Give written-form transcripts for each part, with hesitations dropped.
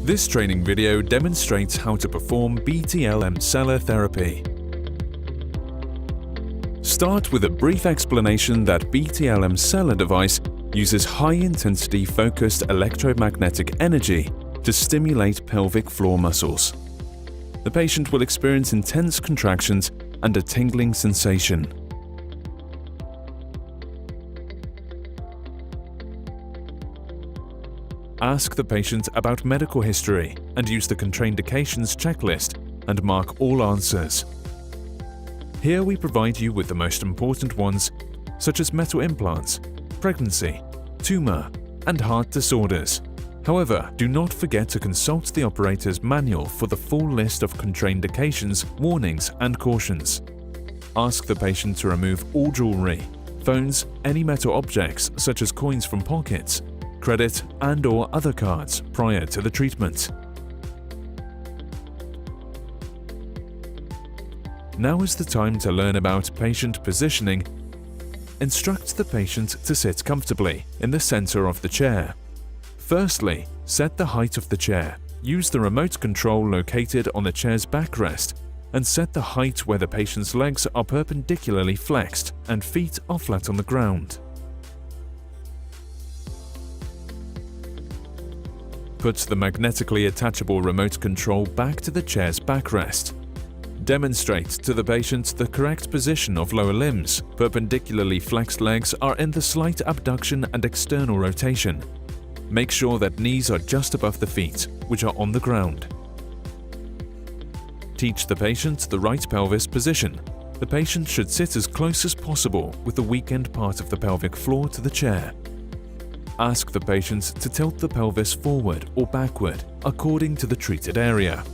This training video demonstrates how to perform BTL Emsella therapy. Start with a brief explanation that BTL Emsella device uses high-intensity focused electromagnetic energy to stimulate pelvic floor muscles. The patient will experience intense contractions and a tingling sensation. Ask the patient about medical history and use the contraindications checklist and mark all answers. Here we provide you with the most important ones, such as metal implants, pregnancy, tumor, and heart disorders. However, do not forget to consult the operator's manual for the full list of contraindications, warnings, and cautions. Ask the patient to remove all jewelry, phones, any metal objects such as coins from pockets, credit and/or other cards prior to the treatment. Now is the time to learn about patient positioning. Instruct the patient to sit comfortably in the center of the chair. Firstly, set the height of the chair. Use the remote control located on the chair's backrest and set the height where the patient's legs are perpendicularly flexed and feet are flat on the ground. Put the magnetically attachable remote control back to the chair's backrest. Demonstrate to the patient the correct position of lower limbs. Perpendicularly flexed legs are in the slight abduction and external rotation. Make sure that knees are just above the feet, which are on the ground. Teach the patient the right pelvis position. The patient should sit as close as possible with the weakened part of the pelvic floor to the chair. Ask the patient to tilt the pelvis forward or backward according to the treated area.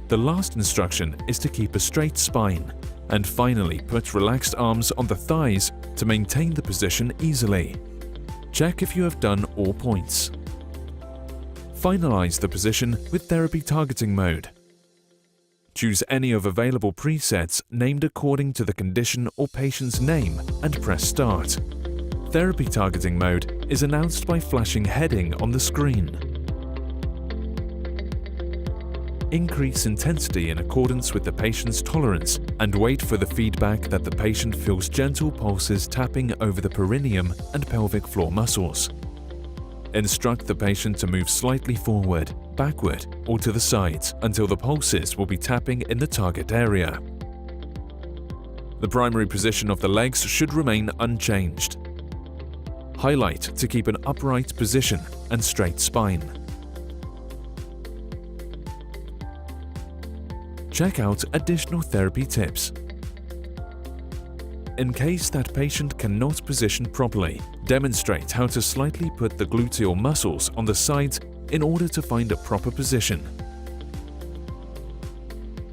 The last instruction is to keep a straight spine, and finally put relaxed arms on the thighs to maintain the position easily. Check if you have done all points. Finalize the position with therapy targeting mode. Choose any of available presets named according to the condition or patient's name and press Start. Therapy targeting mode is announced by flashing heading on the screen. Increase intensity in accordance with the patient's tolerance and wait for the feedback that the patient feels gentle pulses tapping over the perineum and pelvic floor muscles. Instruct the patient to move slightly forward, backward, or to the sides until the pulses will be tapping in the target area. The primary position of the legs should remain unchanged. Highlight to keep an upright position and straight spine. Check out additional therapy tips. In case that patient cannot position properly, demonstrate how to slightly put the gluteal muscles on the sides in order to find a proper position.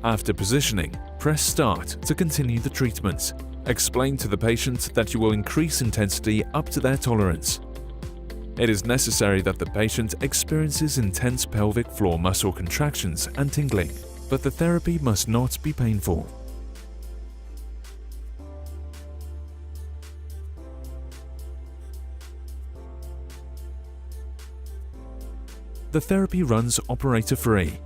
After positioning, press Start to continue the treatment. Explain to the patient that you will increase intensity up to their tolerance. It is necessary that the patient experiences intense pelvic floor muscle contractions and tingling, but the therapy must not be painful. The therapy runs operator-free.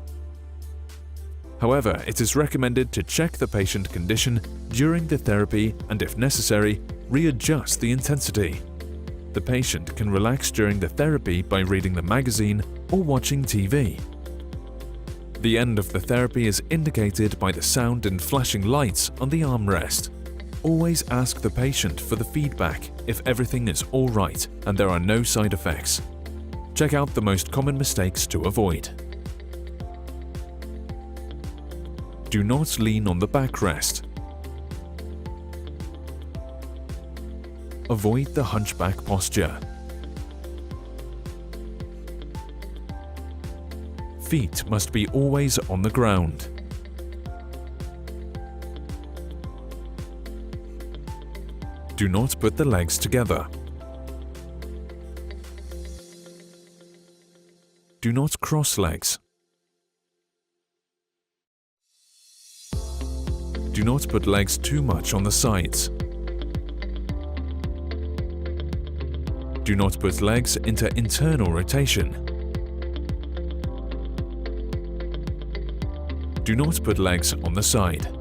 However, it is recommended to check the patient condition during the therapy and, if necessary, readjust the intensity. The patient can relax during the therapy by reading the magazine or watching TV. The end of the therapy is indicated by the sound and flashing lights on the armrest. Always ask the patient for the feedback if everything is all right and there are no side effects. Check out the most common mistakes to avoid. Do not lean on the backrest. Avoid the hunchback posture. Feet must be always on the ground. Do not put the legs together. Do not cross legs. Do not put legs too much on the sides. Do not put legs into internal rotation. Do not put legs on the side.